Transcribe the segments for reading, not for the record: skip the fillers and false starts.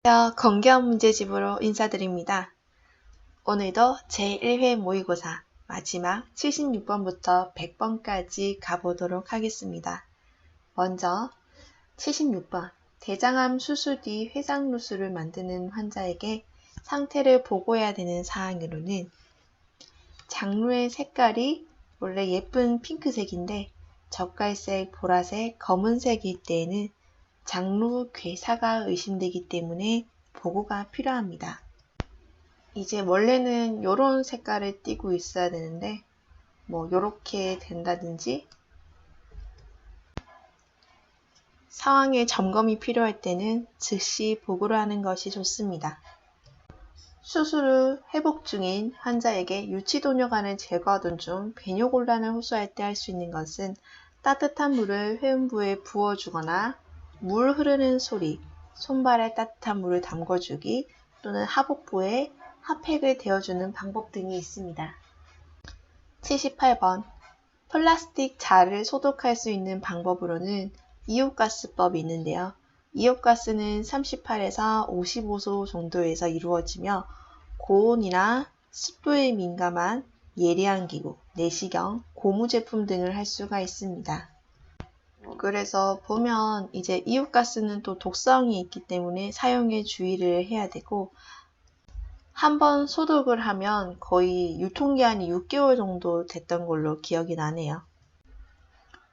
안녕하세요. 건기한 문제집으로 인사드립니다. 오늘도 제1회 모의고사 마지막 76번부터 100번까지 가보도록 하겠습니다. 먼저 76번 대장암 수술 뒤 회상누수를 만드는 환자에게 상태를 보고해야 되는 사항으로는 장루의 색깔이 원래 예쁜 핑크색인데 젓갈색, 보라색, 검은색일 때에는 장루 괴사가 의심되기 때문에 보고가 필요합니다. 이제 원래는 이런 색깔을 띠고 있어야 되는데 요렇게 된다든지 상황에 점검이 필요할 때는 즉시 보고를 하는 것이 좋습니다. 수술 후 회복 중인 환자에게 유치도뇨관을 제거하던 중 배뇨곤란을 호소할 때 할 수 있는 것은 따뜻한 물을 회음부에 부어주거나 물 흐르는 소리, 손발에 따뜻한 물을 담궈주기 또는 하복부에 핫팩을 대어주는 방법 등이 있습니다. 78번 플라스틱 자를 소독할 수 있는 방법으로는 이온가스법이 있는데요. 이온가스는 38에서 55도 정도에서 이루어지며 고온이나 습도에 민감한 예리한 기구, 내시경, 고무 제품 등을 할 수가 있습니다. 그래서 보면 이제 이온가스는 또 독성이 있기 때문에 사용에 주의를 해야 되고 한번 소독을 하면 거의 유통기한이 6개월 정도 됐던 걸로 기억이 나네요.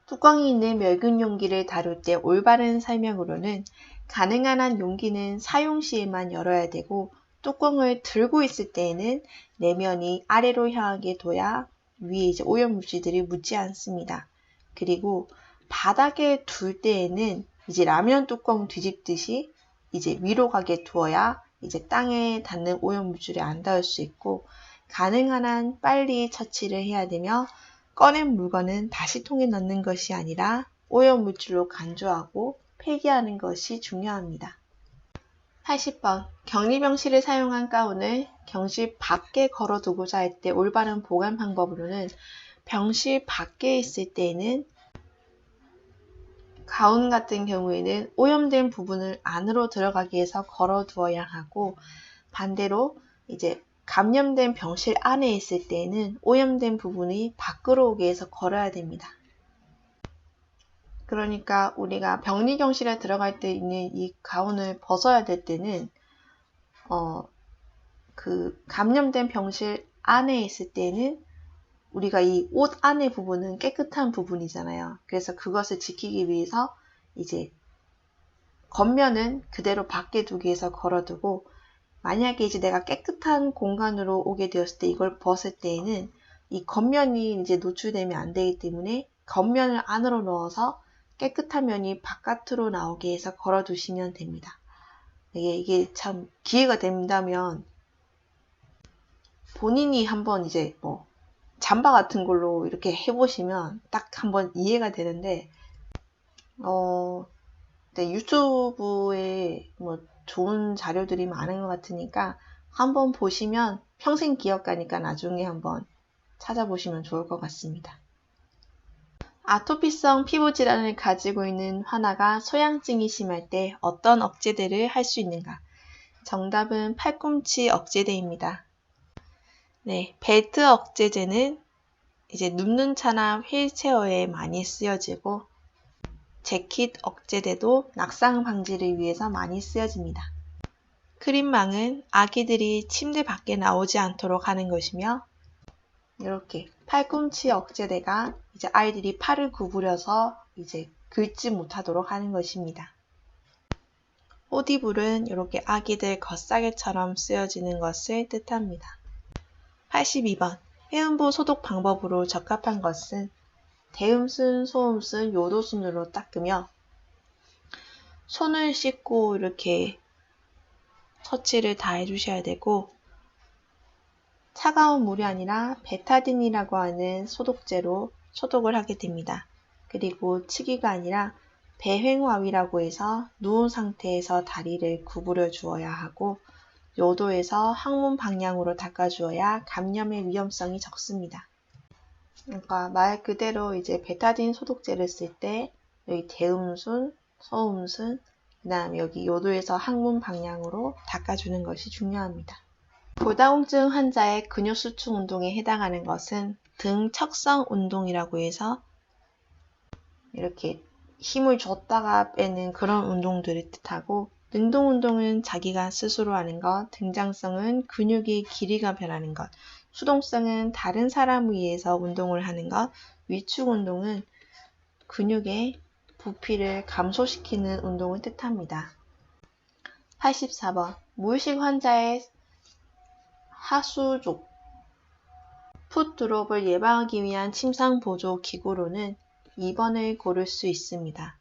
뚜껑이 있는 멸균 용기를 다룰 때 올바른 설명으로는 가능한 한 용기는 사용 시에만 열어야 되고 뚜껑을 들고 있을 때에는 내면이 아래로 향하게 둬야 위에 이제 오염물질들이 묻지 않습니다. 그리고 바닥에 둘 때에는 이제 라면 뚜껑 뒤집듯이 이제 위로 가게 두어야 이제 땅에 닿는 오염물질이 안 닿을 수 있고 가능한 한 빨리 처치를 해야 되며 꺼낸 물건은 다시 통에 넣는 것이 아니라 오염물질로 간주하고 폐기하는 것이 중요합니다. 80번 격리병실에 사용한 가운을 병실 밖에 걸어두고자 할 때 올바른 보관 방법으로는 병실 밖에 있을 때에는 가운 같은 경우에는 오염된 부분을 안으로 들어가게 해서 걸어두어야 하고 반대로 이제 감염된 병실 안에 있을 때에는 오염된 부분이 밖으로 오게 해서 걸어야 됩니다. 그러니까 우리가 격리병실에 들어갈 때 있는 이 가운을 벗어야 될 때는 그 감염된 병실 안에 있을 때는 우리가 이 옷 안의 부분은 깨끗한 부분이잖아요. 그래서 그것을 지키기 위해서 이제 겉면은 그대로 밖에 두기 위해서 걸어두고 만약에 이제 내가 깨끗한 공간으로 오게 되었을 때 이걸 벗을 때에는 이 겉면이 이제 노출되면 안 되기 때문에 겉면을 안으로 넣어서 깨끗한 면이 바깥으로 나오게 해서 걸어두시면 됩니다. 이게 참 기회가 된다면 본인이 한번 이제 잠바 같은 걸로 이렇게 해보시면 딱 한번 이해가 되는데 네, 유튜브에 좋은 자료들이 많은 것 같으니까 한번 보시면 평생 기억 가니까 나중에 한번 찾아보시면 좋을 것 같습니다. 아토피성 피부 질환을 가지고 있는 환아가 소양증이 심할 때 어떤 억제대를 할 수 있는가? 정답은 팔꿈치 억제대입니다. 네, 벨트 억제제는 이제 눕는 차나 휠체어에 많이 쓰여지고 재킷 억제대도 낙상 방지를 위해서 많이 쓰여집니다. 크림망은 아기들이 침대 밖에 나오지 않도록 하는 것이며 이렇게 팔꿈치 억제대가 이제 아이들이 팔을 구부려서 이제 긁지 못하도록 하는 것입니다. 호디불은 이렇게 아기들 겉사계처럼 쓰여지는 것을 뜻합니다. 82번 회음부 소독 방법으로 적합한 것은 대음순, 소음순, 요도순으로 닦으며 손을 씻고 이렇게 터치를 다 해주셔야 되고 차가운 물이 아니라 베타딘이라고 하는 소독제로 소독을 하게 됩니다. 그리고 치기가 아니라 배횡와위라고 해서 누운 상태에서 다리를 구부려 주어야 하고 요도에서 항문 방향으로 닦아주어야 감염의 위험성이 적습니다. 그러니까 말 그대로 이제 베타딘 소독제를 쓸 때 여기 대음순, 소음순, 그 다음에 여기 요도에서 항문 방향으로 닦아주는 것이 중요합니다. 골다공증 환자의 근육 수축 운동에 해당하는 것은 등 척성 운동이라고 해서 이렇게 힘을 줬다가 빼는 그런 운동들을 뜻하고, 능동 운동은 자기가 스스로 하는 것, 등장성은 근육의 길이가 변하는 것, 수동성은 다른 사람을 위해서 운동을 하는 것, 위축 운동은 근육의 부피를 감소시키는 운동을 뜻합니다. 84번 무의식 환자의 하수족 풋드롭을 예방하기 위한 침상보조 기구로는 2번을 고를 수 있습니다.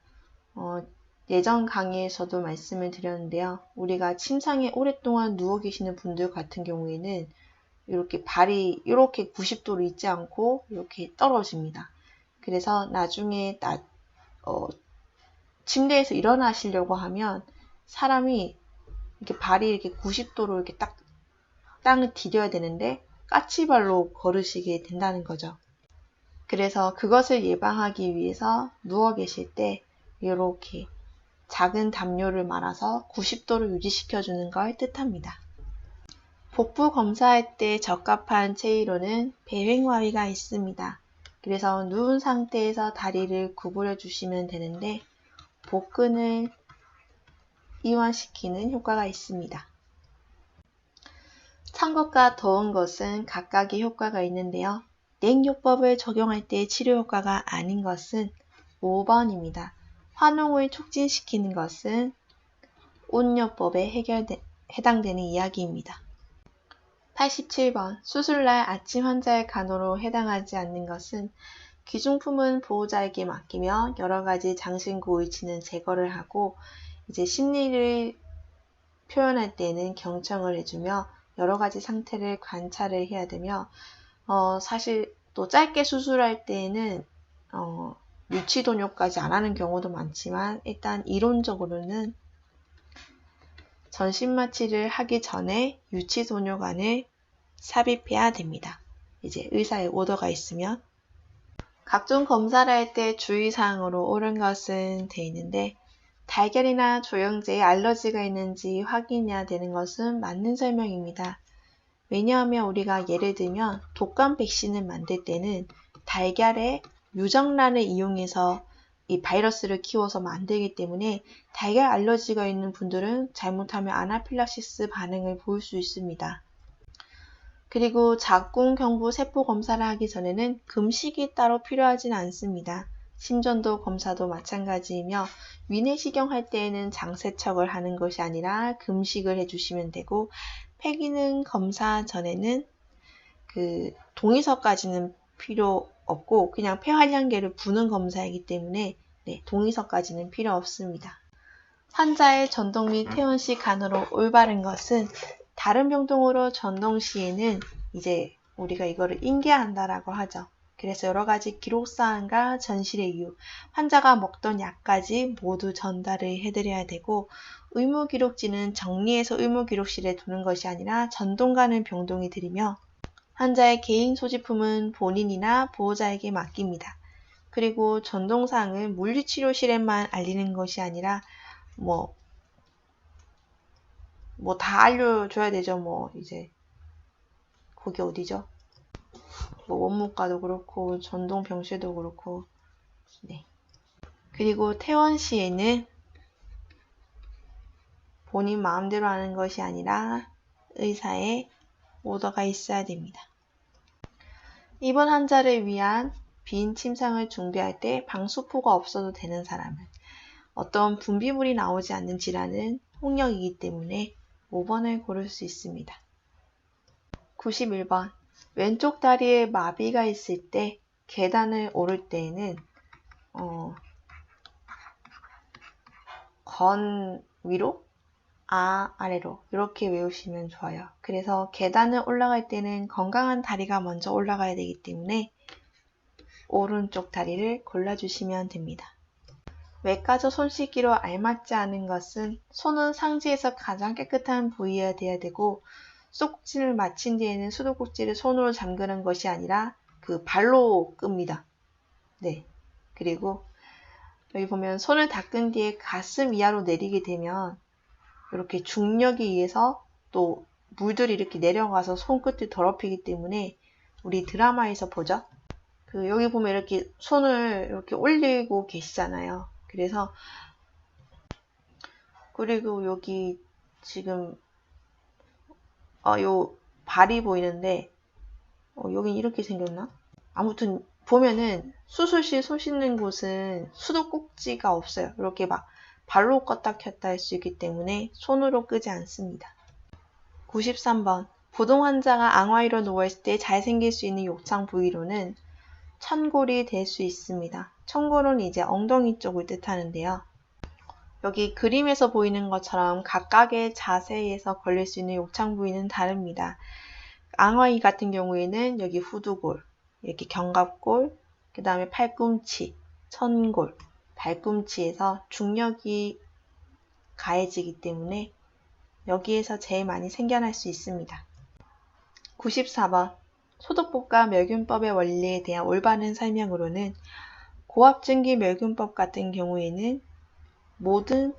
예전 강의에서도 말씀을 드렸는데요. 우리가 침상에 오랫동안 누워 계시는 분들 같은 경우에는 이렇게 발이 이렇게 90도로 있지 않고 이렇게 떨어집니다. 그래서 나중에 침대에서 일어나시려고 하면 사람이 이렇게 발이 이렇게 90도로 이렇게 딱 땅을 디뎌야 되는데 까치발로 걸으시게 된다는 거죠. 그래서 그것을 예방하기 위해서 누워 계실 때 이렇게 작은 담요를 말아서 90도를 유지시켜주는 걸 뜻합니다. 복부 검사할 때 적합한 체위로는 배횡와위가 있습니다. 그래서 누운 상태에서 다리를 구부려 주시면 되는데 복근을 이완시키는 효과가 있습니다. 찬 것과 더운 것은 각각의 효과가 있는데요. 냉요법을 적용할 때 치료 효과가 아닌 것은 5번입니다. 화농을 촉진시키는 것은 온요법에 해당되는 이야기입니다. 87번 수술날 아침 환자의 간호로 해당하지 않는 것은 귀중품은 보호자에게 맡기며 여러가지 장신구의치는 제거를 하고 이제 심리를 표현할 때는 경청을 해주며 여러가지 상태를 관찰을 해야 되며 사실 또 짧게 수술할 때는 유치도뇨까지 안 하는 경우도 많지만 일단 이론적으로는 전신마취를 하기 전에 유치도뇨관을 삽입해야 됩니다. 이제 의사의 오더가 있으면. 각종 검사를 할 때 주의사항으로 옳은 것은 되어 있는데 달걀이나 조영제에 알러지가 있는지 확인해야 되는 것은 맞는 설명입니다. 왜냐하면 우리가 예를 들면 독감 백신을 만들 때는 달걀에 유정란을 이용해서 이 바이러스를 키워서 만들기 때문에 달걀 알러지가 있는 분들은 잘못하면 아나필락시스 반응을 보일 수 있습니다. 그리고 작군 경부 세포 검사를 하기 전에는 금식이 따로 필요하진 않습니다. 심전도 검사도 마찬가지이며 위내시경 할 때에는 장세척을 하는 것이 아니라 금식을 해주시면 되고, 폐기능 검사 전에는 동의서까지는 필요 없고 그냥 폐활량계를 부는 검사이기 때문에 동의서까지는 필요 없습니다. 환자의 전동 및 퇴원 시 간호로 올바른 것은 다른 병동으로 전동 시에는 이제 우리가 이거를 인계한다라고 하죠. 그래서 여러 가지 기록사항과 전실의 이유, 환자가 먹던 약까지 모두 전달을 해드려야 되고, 의무기록지는 정리해서 의무기록실에 두는 것이 아니라 전동 가는 병동이 드리며, 환자의 개인 소지품은 본인이나 보호자에게 맡깁니다. 그리고 전동사항을 물리치료실에만 알리는 것이 아니라 다 알려줘야 되죠. 이제 거기 어디죠? 원무과도 그렇고 전동 병실도 그렇고. 그리고 퇴원 시에는 본인 마음대로 하는 것이 아니라 의사의 오더가 있어야 됩니다. 입원 환자를 위한 빈 침상을 준비할 때 방수포가 없어도 되는 사람은, 어떤 분비물이 나오지 않는 질환은 홍역이기 때문에 5번을 고를 수 있습니다. 91번 왼쪽 다리에 마비가 있을 때 계단을 오를 때에는 건 위로, 아래로 이렇게 외우시면 좋아요. 그래서 계단을 올라갈 때는 건강한 다리가 먼저 올라가야 되기 때문에 오른쪽 다리를 골라주시면 됩니다. 외과저 손 씻기로 알맞지 않은 것은 손은 상지에서 가장 깨끗한 부위여야 되고, 수도꼭지를 마친 뒤에는 수도꼭지를 손으로 잠그는 것이 아니라 발로 끕니다. 그리고 여기 보면 손을 닦은 뒤에 가슴 이하로 내리게 되면 이렇게 중력에 의해서 또 물들이 이렇게 내려가서 손끝을 더럽히기 때문에 우리 드라마에서 보죠. 여기 보면 이렇게 손을 이렇게 올리고 계시잖아요. 그리고 여기 지금 요 발이 보이는데 여긴 이렇게 생겼나? 아무튼 보면은 수술실 손 씻는 곳은 수도꼭지가 없어요. 이렇게 막 발로 껐다 켰다 할 수 있기 때문에 손으로 끄지 않습니다. 93번. 부동 환자가 앙화이로 누워있을 때 잘 생길 수 있는 욕창 부위로는 천골이 될 수 있습니다. 천골은 이제 엉덩이 쪽을 뜻하는데요. 여기 그림에서 보이는 것처럼 각각의 자세에서 걸릴 수 있는 욕창 부위는 다릅니다. 앙화이 같은 경우에는 여기 후두골, 이렇게 견갑골, 그 다음에 팔꿈치, 천골, 발꿈치에서 중력이 가해지기 때문에 여기에서 제일 많이 생겨날 수 있습니다. 94번. 소독법과 멸균법의 원리에 대한 올바른 설명으로는 고압증기 멸균법 같은 경우에는 모든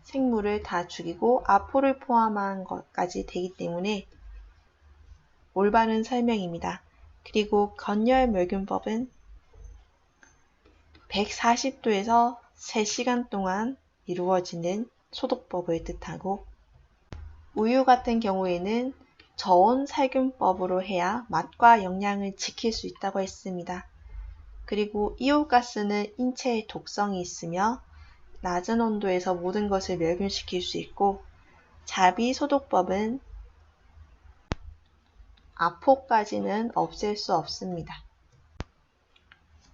생물을 다 죽이고 아포를 포함한 것까지 되기 때문에 올바른 설명입니다. 그리고 건열 멸균법은 140도에서 3시간 동안 이루어지는 소독법을 뜻하고, 우유 같은 경우에는 저온 살균법으로 해야 맛과 영양을 지킬 수 있다고 했습니다. 그리고 이온가스는 인체에 독성이 있으며 낮은 온도에서 모든 것을 멸균시킬 수 있고, 자비소독법은 아포까지는 없앨 수 없습니다.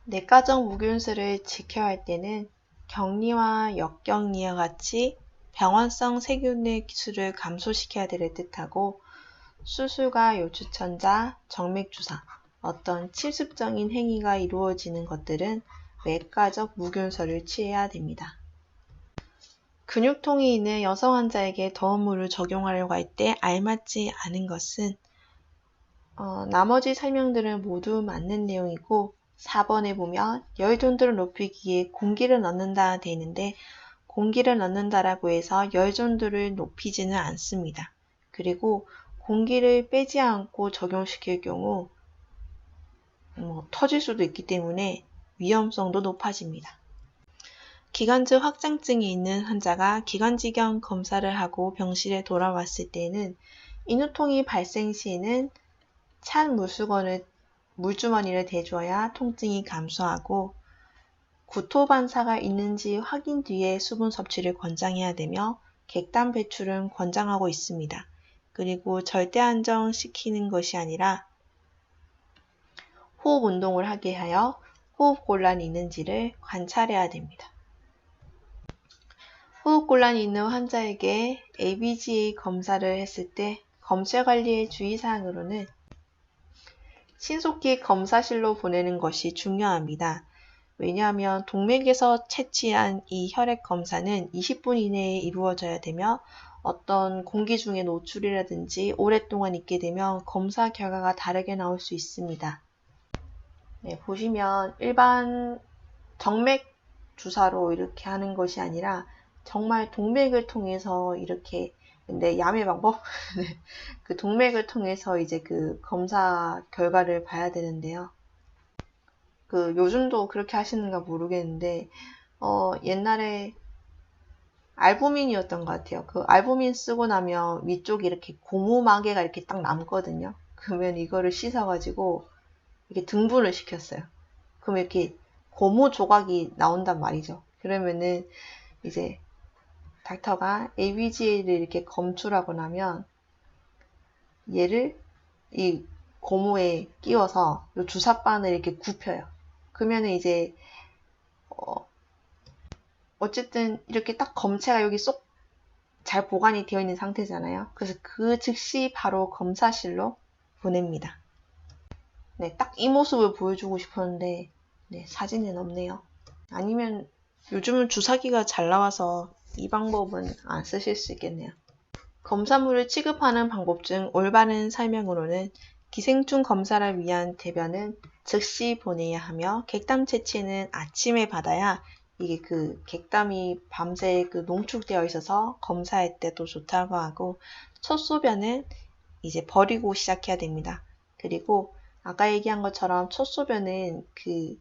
내과적 무균수를 지켜야 할 때는 격리와 역격리와 같이 병원성 세균의 수를 감소시켜야 되를 뜻하고, 수술과 요추천자, 정맥주사, 어떤 침습적인 행위가 이루어지는 것들은 외과적 무균서를 취해야 됩니다. 근육통이 있는 여성 환자에게 더운 물을 적용하려고 할 때 알맞지 않은 것은 나머지 설명들은 모두 맞는 내용이고, 4번에 보면 열존도를 높이기 위해 공기를 넣는다 되어 있는데, 공기를 넣는다라고 해서 열존도를 높이지는 않습니다. 그리고 공기를 빼지 않고 적용시킬 경우 터질 수도 있기 때문에 위험성도 높아집니다. 기관지 확장증이 있는 환자가 기관지경 검사를 하고 병실에 돌아왔을 때는 인후통이 발생 시에는 찬 물주머니를 대줘야 통증이 감소하고, 구토 반사가 있는지 확인 뒤에 수분 섭취를 권장해야 되며 객단 배출은 권장하고 있습니다. 그리고 절대 안정시키는 것이 아니라 호흡 운동을 하게 하여 호흡곤란이 있는지를 관찰해야 됩니다. 호흡곤란이 있는 환자에게 ABGA 검사를 했을 때 검체관리의 주의사항으로는 신속히 검사실로 보내는 것이 중요합니다. 왜냐하면 동맥에서 채취한 이 혈액 검사는 20분 이내에 이루어져야 되며, 어떤 공기 중에 노출이라든지 오랫동안 있게 되면 검사 결과가 다르게 나올 수 있습니다. 네, 보시면 일반 정맥 주사로 이렇게 하는 것이 아니라 정말 동맥을 통해서 이렇게, 근데 야매 방법? 그 동맥을 통해서 이제 그 검사 결과를 봐야 되는데요. 요즘도 그렇게 하시는가 모르겠는데, 옛날에 알부민이었던 것 같아요. 그 알부민 쓰고 나면 위쪽에 이렇게 고무마개가 이렇게 딱 남거든요. 그러면 이거를 씻어가지고 이렇게 등분을 시켰어요. 그러면 이렇게 고무 조각이 나온단 말이죠. 그러면은 이제 닥터가 ABGA를 이렇게 검출하고 나면 얘를 이 고무에 끼워서 이 주사바늘 이렇게 굽혀요. 그러면은 이제 어쨌든 이렇게 딱 검체가 여기 쏙 잘 보관이 되어 있는 상태잖아요. 그래서 그 즉시 바로 검사실로 보냅니다. 네, 딱 이 모습을 보여주고 싶었는데 네, 사진은 없네요. 아니면 요즘은 주사기가 잘 나와서 이 방법은 안 쓰실 수 있겠네요. 검사물을 취급하는 방법 중 올바른 설명으로는 기생충 검사를 위한 대변은 즉시 보내야 하며 객담 채취는 아침에 받아야 이게 그 객담이 밤새 그 농축되어 있어서 검사할 때도 좋다고 하고, 첫 소변은 이제 버리고 시작해야 됩니다. 그리고 아까 얘기한 것처럼 첫 소변은 그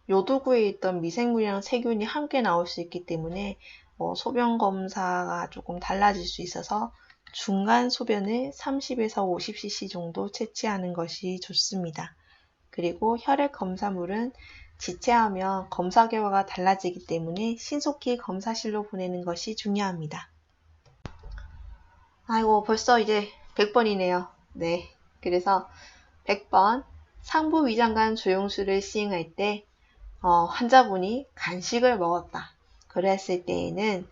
요도구에 있던 미생물이랑 세균이 함께 나올 수 있기 때문에 소변 검사가 조금 달라질 수 있어서 중간 소변을 30에서 50cc 정도 채취하는 것이 좋습니다. 그리고 혈액 검사물은 지체하면 검사 결과가 달라지기 때문에 신속히 검사실로 보내는 것이 중요합니다. 아이고, 벌써 이제 100번이네요. 네. 그래서 100번 상부위장관 조영술을 시행할 때 환자분이 간식을 먹었다. 그랬을 때에는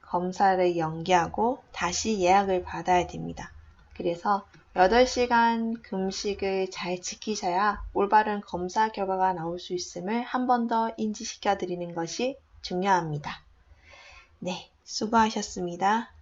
검사를 연기하고 다시 예약을 받아야 됩니다. 그래서 8시간 금식을 잘 지키셔야 올바른 검사 결과가 나올 수 있음을 한 번 더 인지시켜 드리는 것이 중요합니다. 네, 수고하셨습니다.